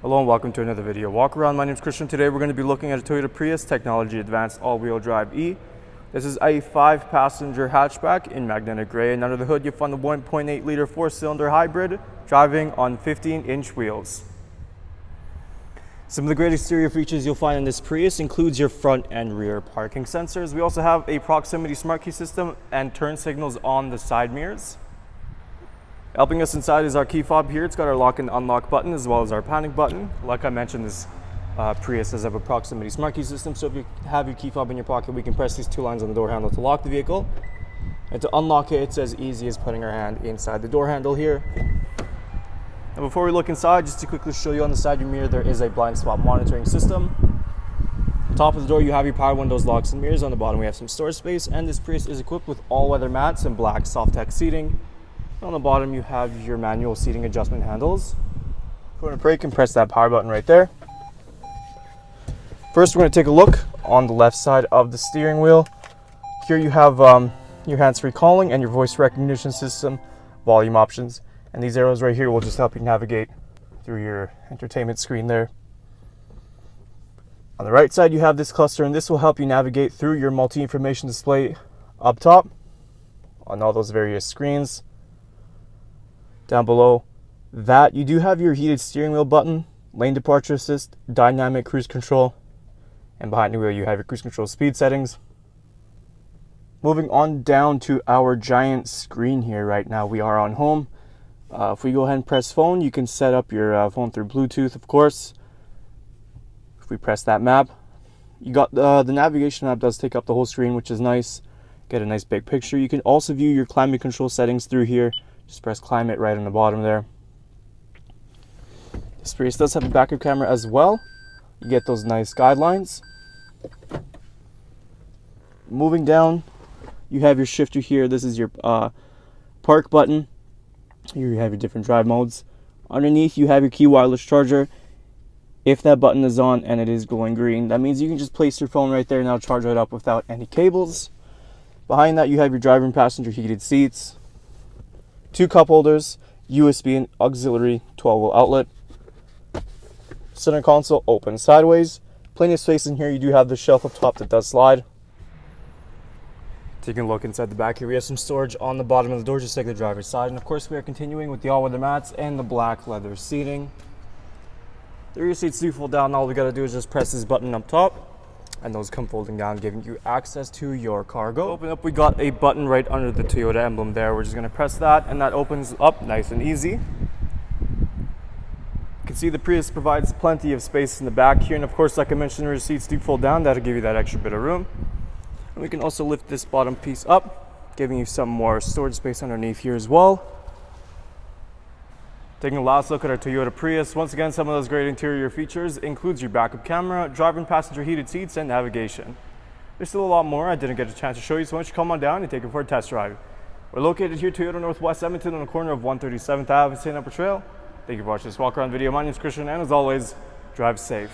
Hello and welcome to another video walk around. My name is Christian. Today we're going to be looking at a Toyota Prius Technology Advanced All-Wheel Drive E. This is a 5-passenger hatchback in magnetic gray, and under the hood you'll find the 1.8 liter 4-cylinder hybrid driving on 15-inch wheels. Some of the great exterior features you'll find in this Prius includes your front and rear parking sensors. We also have a proximity smart key system and turn signals on the side mirrors. Helping us inside is our key fob here. It's got our lock and unlock button as well as our panic button. Like I mentioned, this Prius does have a proximity smart key system, so if you have your key fob in your pocket, we can press these two lines on the door handle to lock the vehicle. And to unlock it, it's as easy as putting our hand inside the door handle here. And before we look inside, just to quickly show you on the side of your mirror, there is a blind spot monitoring system. On top of the door, you have your power windows, locks, and mirrors. On the bottom, we have some storage space, and this Prius is equipped with all-weather mats and black soft-tech seating. On the bottom, you have your manual seating adjustment handles. Go to brake and press that power button right there. First, we're going to take a look on the left side of the steering wheel. Here you have your hands-free calling and your voice recognition system, volume options. And these arrows right here will just help you navigate through your entertainment screen there. On the right side, you have this cluster, and this will help you navigate through your multi-information display up top on all those various screens. Down below that, you do have your heated steering wheel button, lane departure assist, dynamic cruise control, and behind the wheel you have your cruise control speed settings. Moving on down to our giant screen here right now, we are on home. If we go ahead and press phone, you can set up your phone through Bluetooth, of course. If we press that map, you got the navigation map does take up the whole screen, which is nice. Get a nice big picture. You can also view your climate control settings through here. Just press climate right on the bottom there. This Prius does have a backup camera as well. You get those nice guidelines. Moving down, you have your shifter here. This is your park button. Here you have your different drive modes. Underneath, you have your key wireless charger. If that button is on and it is glowing green, that means you can just place your phone right there and now charge it up without any cables. Behind that, you have your driver and passenger heated seats. 2 cup holders, USB and auxiliary 12-volt outlet. Center console open sideways. Plenty of space in here. You do have the shelf up top that does slide. Taking a look inside the back here, we have some storage on the bottom of the door, just like the driver's side. And of course, we are continuing with the all-weather mats and the black leather seating. The rear seats do fold down. All we got to do is just press this button up top, and those come folding down, giving you access to your cargo. Open up, we got a button right under the Toyota emblem there. We're just going to press that, and that opens up nice and easy. You can see the Prius provides plenty of space in the back here, and of course, like I mentioned, the rear seats do fold down. That'll give you that extra bit of room. And we can also lift this bottom piece up, giving you some more storage space underneath here as well. Taking a last look at our Toyota Prius. Once again, some of those great interior features includes your backup camera, driver and passenger heated seats, and navigation. There's still a lot more I didn't get a chance to show you, so why don't you come on down and take it for a test drive. We're located here, Toyota Northwest Edmonton, on the corner of 137th Ave and St.Albert Trail. Thank you for watching this walk around video. My name is Christian, and as always, drive safe.